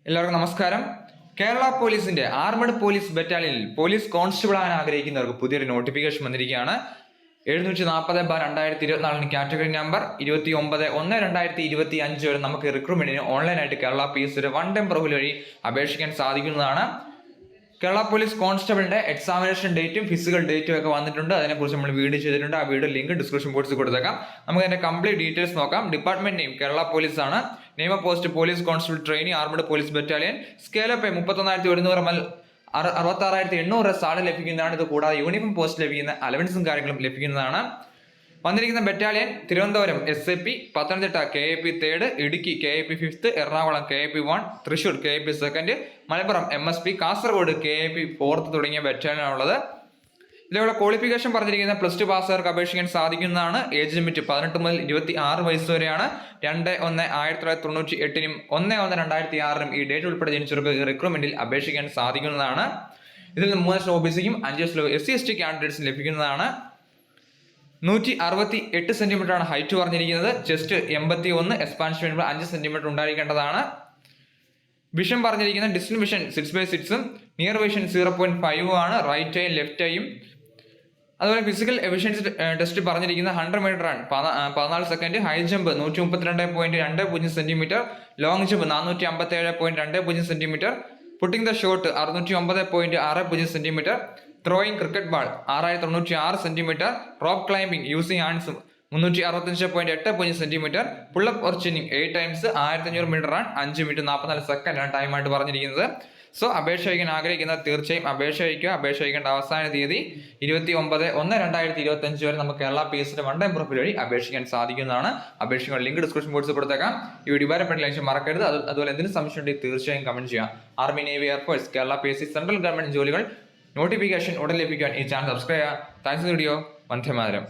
എല്ലാവർക്കും നമസ്കാരം. കേരള പോലീസിന്റെ ആർമഡ് പോലീസ് ബറ്റാലിയനിൽ പോലീസ് കോൺസ്റ്റബിൾ ആകാൻ ആഗ്രഹിക്കുന്നവർക്ക് പുതിയൊരു നോട്ടിഫിക്കേഷൻ വന്നിരിക്കുകയാണ്. 740/2024 കാറ്റഗറി നമ്പർ 29/1/2025 വരെ നമുക്ക് റിക്രൂട്ട്മെന്റിന് ഓൺലൈനായിട്ട് കേരള പോലീസ് ഒരു വൺ ടൈം പ്രൊഫൈൽ വഴി അപേക്ഷിക്കാൻ സാധിക്കുന്നതാണ്. കേരള പോലീസ് കോൺസ്റ്റബിളിന്റെ എക്സാമിനേഷൻ ഡേറ്റും ഫിസിക്കൽ ഡേറ്റും ഒക്കെ വന്നിട്ടുണ്ട്. അതിനെക്കുറിച്ച് നമ്മൾ വീഡിയോ ചെയ്തിട്ടുണ്ട്. ആ വീഡിയോ ലിങ്ക് ഡിസ്ക്രിപ്ഷൻ ബോക്സിൽ കൊടുത്തേക്കാം. നമുക്ക് അതിന്റെ കംപ്ലീറ്റ് ഡീറ്റെയിൽസ് നോക്കാം. ഡിപ്പാർട്ട്മെന്റ് നെയിം കേരള പോലീസ് ആണ്. Name of post police constable trainee armed police battalion. Scale of pay 31,100 മുതൽ 66,800 സാലറി ലഭിക്കുന്നതാണ്. ഇത് കൂടാതെ യൂണിഫോം പോസ്റ്റ് ലഭിക്കുന്ന അലവൻസും കാര്യങ്ങളും ലഭിക്കുന്നതാണ്. വന്നിരിക്കുന്ന battalion Thiruvananthapuram SAP, Pathanamthitta KAP 3, Idukki KAP 5, Ernakulam KAP 1, Thrissur KAP 2, Malappuram MSP, Kasaragod KAP 4 തുടങ്ങിയ ബറ്റാലിയനാണുള്ളത്. ഇതിലുള്ള ക്വാളിഫിക്കേഷൻ പറഞ്ഞിരിക്കുന്ന +2 പാസ്സുകാർക്ക് അപേക്ഷിക്കാൻ സാധിക്കുന്നതാണ്. ഏജ് ലിമിറ്റ് 18 മുതൽ 26 വയസ്സ് വരെയാണ്. 2/1/1998 1/1/2006 ഈ ഡേറ്റ് ഉൾപ്പെടെ ജനിച്ചവർക്ക് റിക്രൂട്ട്മെന്റിൽ അപേക്ഷിക്കാൻ സാധിക്കുന്നതാണ്. ഇതിൽ 3 OBCക്കും 5 SC/ST കാൻഡിഡേറ്റ്സിന് ലഭിക്കുന്നതാണ്. 168 സെന്റിമീറ്റർ ആണ് ഹൈറ്റ് പറഞ്ഞിരിക്കുന്നത്. ചെസ്റ്റ് 81, എക്സ്പാൻഷൻ വരുമ്പോൾ 5 സെന്റിമീറ്റർ ഉണ്ടായിരിക്കേണ്ടതാണ്. വിഷൻ പറഞ്ഞിരിക്കുന്നത് ഡിസ്റ്റൻസ് വിഷൻ 6/6, നിയർ വിഷൻ 0.5 ആണ്. റൈറ്റ് ഐയും ലെഫ്റ്റ് ഐയും. അതുപോലെ ഫിസിക്കൽ എഫിഷ്യൻസി ടെസ്റ്റ് പറഞ്ഞിരിക്കുന്നത് 100 മീറ്റർ ആണ്, 14 second. High jump 132.20 centimetre. Long jump 457.20 centimetre. Putting the shot 609.60 centimetre. Throwing cricket ball 6096 centimetre. Rope climbing using hands 365.80 centimetre. Pullup or chinning 8 times 1500 metre ആണ്. 5 minute 44 സെക്കൻഡാണ് ടൈമായിട്ട് പറഞ്ഞിരിക്കുന്നത്. So അപേക്ഷ അയക്കാൻ ആഗ്രഹിക്കുന്നത് തീർച്ചയായും അപേക്ഷ അയക്കുക. അപേക്ഷ അയക്കേണ്ട അവസാന തീയതി 29/1/2025 വരെ നമുക്ക് Kerala PSC one time profile വഴി അപേക്ഷിക്കാൻ സാധിക്കുന്നതാണ്. അപേക്ഷിക്കാൻ ലിങ്ക് ഡിസ്ക്രിപ്ഷൻ ബോക്സിൽ കൊടുത്തേക്കാം. ഈ വീഡിയോ ഉപകാരപ്പെട്ട മറക്കരുത്. അതുപോലെ എന്തെങ്കിലും സംശയം ഉണ്ടെങ്കിൽ തീർച്ചയായും കമന്റ് ചെയ്യാം. Army, navy, air force, Kerala PSC, central government ജോലികൾ നോട്ടിഫിക്കേഷൻ ഉടൻ ലഭിക്കാൻ ഈ ചാനൽ സബ്സ്ക്രൈബ് ചെയ്യുക. Thanks video. വന്ദേ മാതരം.